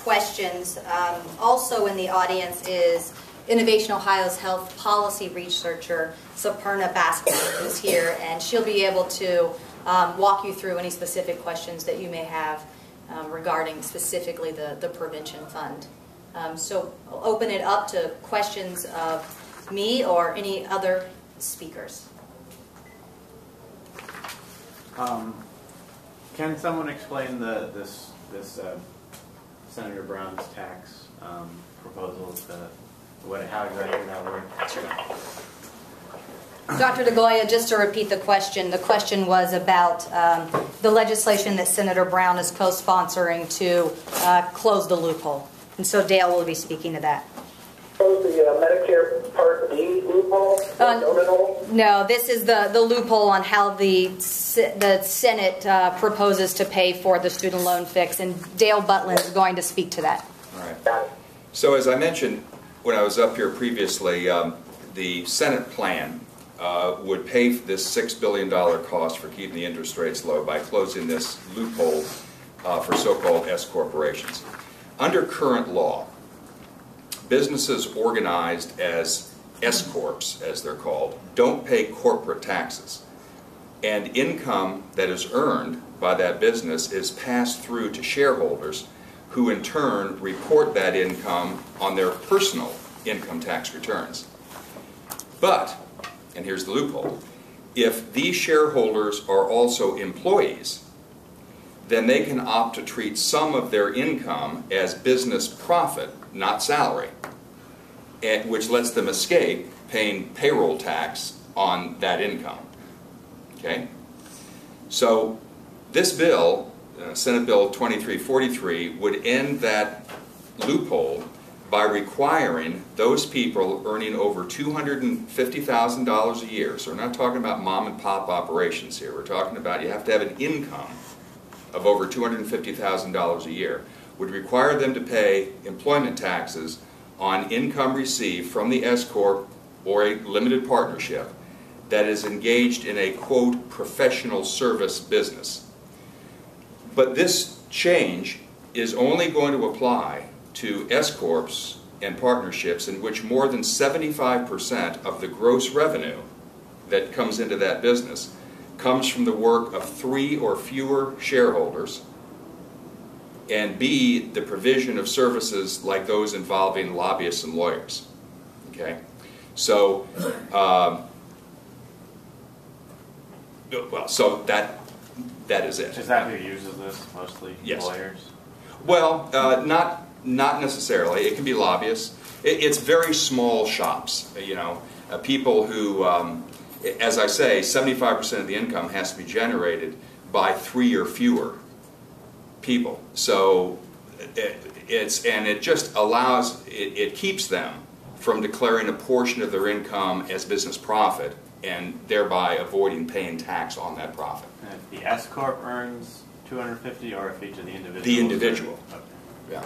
questions. Also in the audience is Innovation Ohio's health policy researcher, Saperna Basketball, who's here, and she'll be able to walk you through any specific questions that you may have regarding specifically the prevention fund. So I'll open it up to questions of me or any other speakers. Can someone explain this Senator Brown's tax proposal? How exactly that works? Sure. Dr. DeGoya, just to repeat the question was about the legislation that Senator Brown is co-sponsoring to close the loophole. And so Dale will be speaking to that. Close the Medicare Part D loophole? No, this is the loophole on how the Senate proposes to pay for the student loan fix, and Dale Butlin is going to speak to that. All right. So as I mentioned when I was up here previously, the Senate plan would pay for this $6 billion cost for keeping the interest rates low by closing this loophole for so-called S corporations. Under current law, businesses organized as S corps, as they're called, don't pay corporate taxes, and income that is earned by that business is passed through to shareholders, who in turn report that income on their personal income tax returns. But, and here's the loophole, if these shareholders are also employees, then they can opt to treat some of their income as business profit, not salary, which lets them escape paying payroll tax on that income. Okay? So this bill, Senate Bill 2343, would end that loophole by requiring those people earning over $250,000 a year. So we're not talking about mom and pop operations here. We're talking about you have to have an income of over $250,000 a year, would require them to pay employment taxes on income received from the S Corp or a limited partnership that is engaged in a, quote, professional service business. But this change is only going to apply to S Corps and partnerships in which more than 75% of the gross revenue that comes into that business comes from the work of 3 or fewer shareholders, and B, the provision of services like those involving lobbyists and lawyers. Okay? So, so that is it. Is that who uses this, mostly? Yes. Lawyers? Well, not necessarily. It can be lobbyists. It's very small shops, you know, people who, as I say, 75% of the income has to be generated by 3 or fewer people. So it just allows, it keeps them from declaring a portion of their income as business profit and thereby avoiding paying tax on that profit. And if the S Corp earns $250, or if each of the individuals? The individual. Okay. Yeah.